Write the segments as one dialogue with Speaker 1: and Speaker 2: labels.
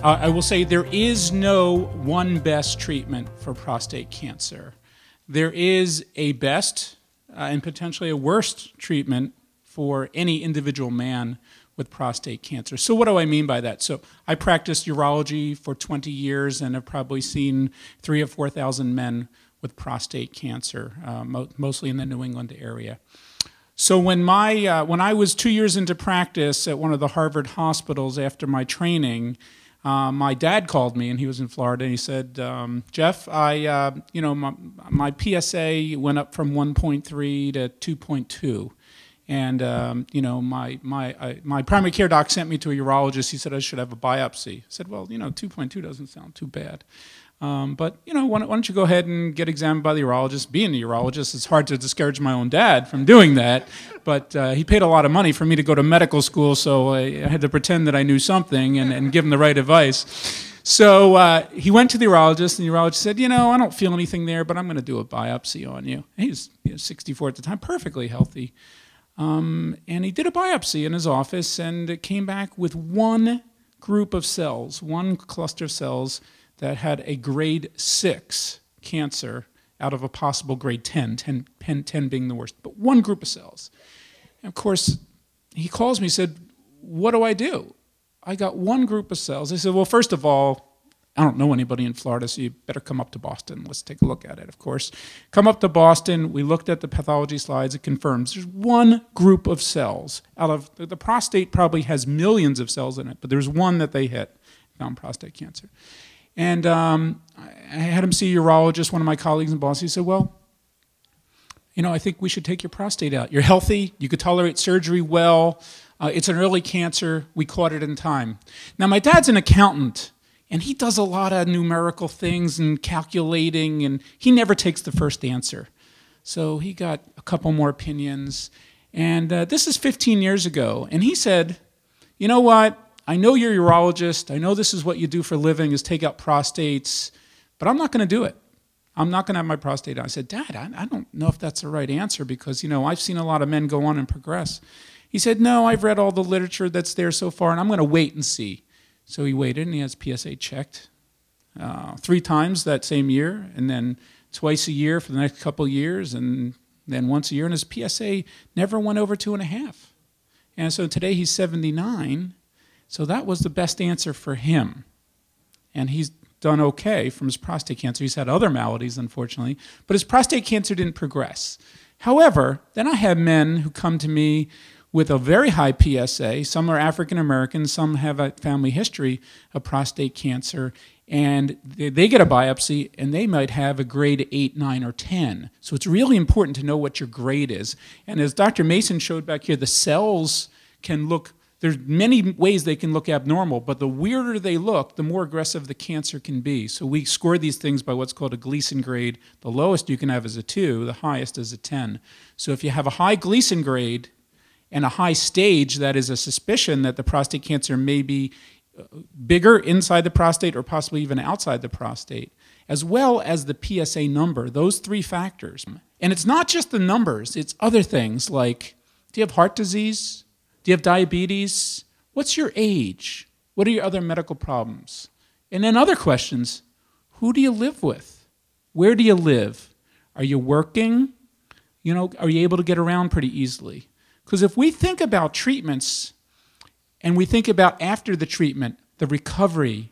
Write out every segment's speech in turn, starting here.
Speaker 1: I will say there is no one best treatment for prostate cancer. There is a best and potentially a worst treatment for any individual man with prostate cancer. So what do I mean by that? So I practiced urology for 20 years and have probably seen 3,000 or 4,000 men with prostate cancer, mostly in the New England area. So when I was 2 years into practice at one of the Harvard hospitals after my training, my dad called me, and he was in Florida, and he said, Jeff, my PSA went up from 1.3 to 2.2. And my primary care doc sent me to a urologist. He said I should have a biopsy. I said, well, 2.2 doesn't sound too bad. But why don't you go ahead and get examined by the urologist? Being a urologist, it's hard to discourage my own dad from doing that. But he paid a lot of money for me to go to medical school, so I had to pretend that I knew something and give him the right advice. So he went to the urologist, and the urologist said, I don't feel anything there, but I'm going to do a biopsy on you. And he was 64 at the time, perfectly healthy. And he did a biopsy in his office, and it came back with one group of cells, one cluster of cells that had a grade 6 cancer out of a possible grade 10 being the worst, but one group of cells. And of course, he calls me, he said, what do I do? I got one group of cells. I said, well, first of all, I don't know anybody in Florida, so you better come up to Boston. Let's take a look at it, of course. Come up to Boston. We looked at the pathology slides. It confirms there's one group of cells. Out of the prostate probably has millions of cells in it, but there's one that they hit, found prostate cancer. And I had him see a urologist, one of my colleagues in Boston. He said, well, I think we should take your prostate out. You're healthy. You could tolerate surgery well. It's an early cancer. We caught it in time. Now, my dad's an accountant, and he does a lot of numerical things and calculating, and he never takes the first answer. So he got a couple more opinions. And this is 15 years ago. And he said, you know what? I know you're a urologist. I know this is what you do for a living, is take out prostates, but I'm not going to do it. I'm not going to have my prostate out. I said, Dad, I don't know if that's the right answer because, I've seen a lot of men go on and progress. He said, no, I've read all the literature that's there so far, and I'm going to wait and see. So he waited, and he has PSA checked 3 times that same year, and then twice a year for the next couple of years, and then once a year, and his PSA never went over 2.5. And so today he's 79. So that was the best answer for him. And he's done okay from his prostate cancer. He's had other maladies, unfortunately, but his prostate cancer didn't progress. However, then I have men who come to me with a very high PSA. Some are African American, some have a family history of prostate cancer, and they get a biopsy, and they might have a grade 8, 9, or 10. So it's really important to know what your grade is. And as Dr. Mason showed back here, the cells can look. There's many ways they can look abnormal, but the weirder they look, the more aggressive the cancer can be. So we score these things by what's called a Gleason grade. The lowest you can have is a 2, the highest is a 10. So if you have a high Gleason grade and a high stage, that is a suspicion that the prostate cancer may be bigger inside the prostate or possibly even outside the prostate, as well as the PSA number, those 3 factors. And it's not just the numbers, it's other things like, do you have heart disease? Do you have diabetes? What's your age? What are your other medical problems? And then other questions, who do you live with? Where do you live? Are you working? Are you able to get around pretty easily? Because if we think about treatments and we think about after the treatment, the recovery,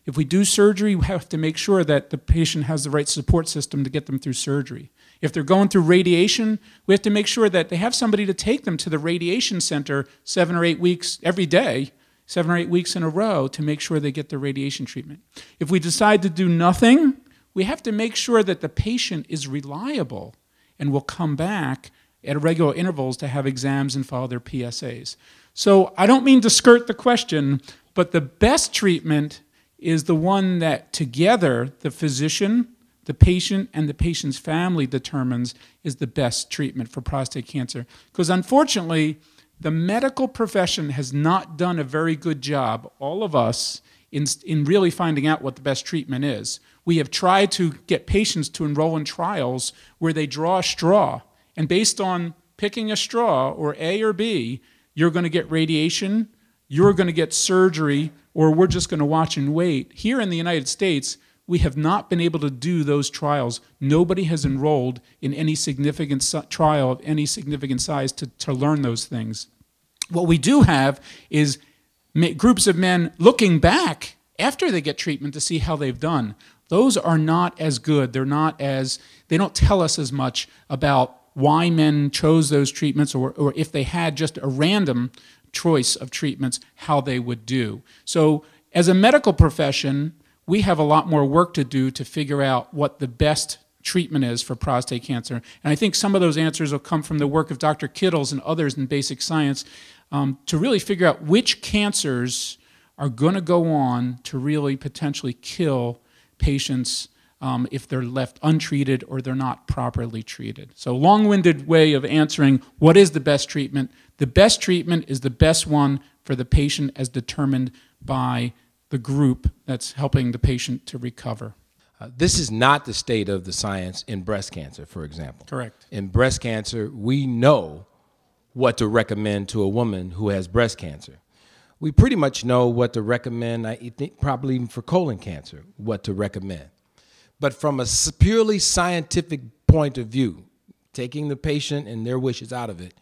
Speaker 1: if we do surgery, we have to make sure that the patient has the right support system to get them through surgery. If they're going through radiation, we have to make sure that they have somebody to take them to the radiation center 7 or 8 weeks every day, 7 or 8 weeks in a row to make sure they get the radiation treatment. If we decide to do nothing, we have to make sure that the patient is reliable and will come back at regular intervals to have exams and follow their PSAs. So I don't mean to skirt the question, but the best treatment is the one that together the physician, the patient, and the patient's family determines is the best treatment for prostate cancer. Because unfortunately, the medical profession has not done a very good job, all of us, in really finding out what the best treatment is. We have tried to get patients to enroll in trials where they draw a straw, and based on picking a straw, or A or B, you're going to get radiation, you're going to get surgery or we're just going to watch and wait. Here in the United States, we have not been able to do those trials. Nobody has enrolled in any significant trial of any significant size to learn those things. What we do have is groups of men looking back after they get treatment to see how they've done. Those are not as good. They don't tell us as much about why men chose those treatments, or if they had just a random choice of treatments, how they would do. So as a medical profession, we have a lot more work to do to figure out what the best treatment is for prostate cancer. And I think some of those answers will come from the work of Dr. Kittles and others in basic science to really figure out which cancers are going to go on to really potentially kill patients if they're left untreated or they're not properly treated. So long-winded way of answering what is the best treatment. The best treatment is the best one for the patient as determined by the group that's helping the patient to recover.
Speaker 2: This is not the state of the science in breast cancer, for example.
Speaker 1: Correct.
Speaker 2: In breast cancer, we know what to recommend to a woman who has breast cancer. We pretty much know what to recommend, I think probably even for colon cancer, what to recommend. But from a purely scientific point of view, taking the patient and their wishes out of it,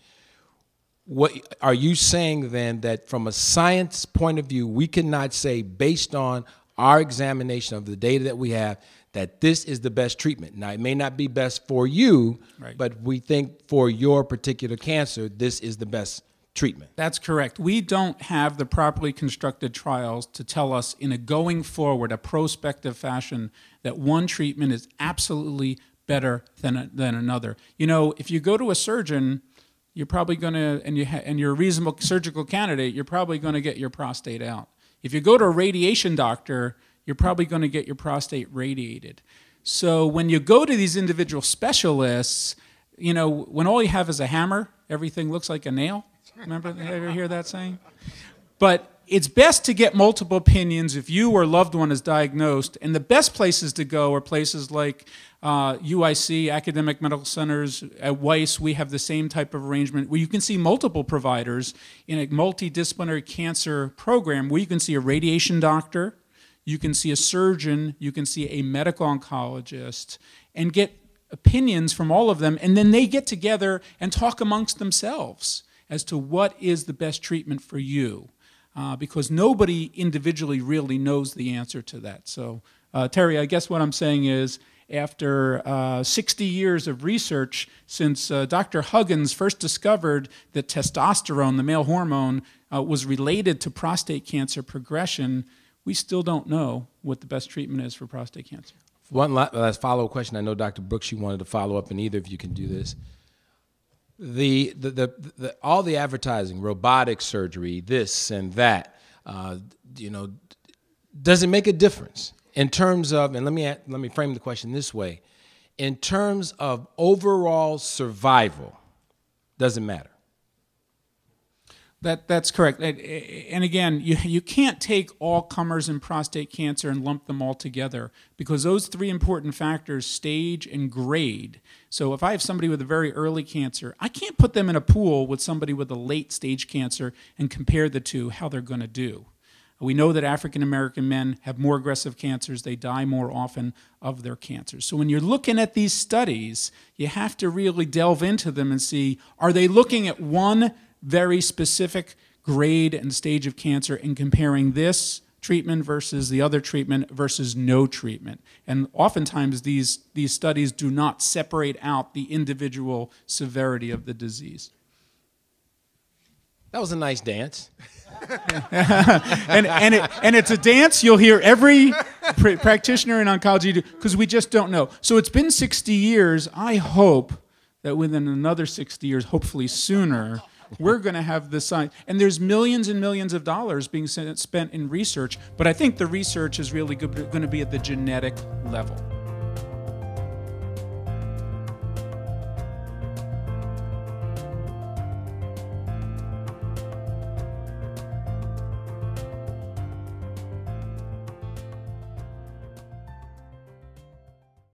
Speaker 2: what are you saying then that from a science point of view, we cannot say based on our examination of the data that we have that this is the best treatment? Now, it may not be best for you, right, but we think for your particular cancer, this is the best treatment.
Speaker 1: That's correct. We don't have the properly constructed trials to tell us in a going forward, a prospective fashion, that one treatment is absolutely better than another. You know, if you go to a surgeon, you're probably going to, and you're a reasonable surgical candidate, you're probably going to get your prostate out. If you go to a radiation doctor, you're probably going to get your prostate radiated. So when you go to these individual specialists, you know, when all you have is a hammer, everything looks like a nail. Remember, ever hear that saying? But it's best to get multiple opinions if you or loved one is diagnosed, and the best places to go are places like UIC, Academic Medical Centers. At Weiss, we have the same type of arrangement where you can see multiple providers in a multidisciplinary cancer program where you can see a radiation doctor, you can see a surgeon, you can see a medical oncologist, and get opinions from all of them, and then they get together and talk amongst themselves as to what is the best treatment for you. Because nobody individually really knows the answer to that. So, Terry, I guess what I'm saying is after 60 years of research since Dr. Huggins first discovered that testosterone, the male hormone, was related to prostate cancer progression, we still don't know what the best treatment is for prostate cancer.
Speaker 2: One last follow-up question. I know, Dr. Brooks, you wanted to follow up, and either of you can do this. All the advertising, robotic surgery, this and that, you know, does it make a difference in terms of, and let me frame the question this way, in terms of overall survival, does it matter?
Speaker 1: That's correct. And again, you can't take all comers in prostate cancer and lump them all together because those three important factors, stage and grade. So if I have somebody with a very early cancer, I can't put them in a pool with somebody with a late stage cancer and compare the two, how they're going to do. We know that African American men have more aggressive cancers. They die more often of their cancers. So when you're looking at these studies, you have to really delve into them and see, are they looking at one very specific grade and stage of cancer and comparing this treatment versus the other treatment versus no treatment. And oftentimes these studies do not separate out the individual severity of the disease.
Speaker 2: That was a nice dance.
Speaker 1: and it's a dance you'll hear every practitioner in oncology do, because we just don't know. So it's been 60 years. I hope that within another 60 years, hopefully sooner, we're going to have the science. And there's millions and millions of dollars being spent in research, but I think the research is really going to be at the genetic level.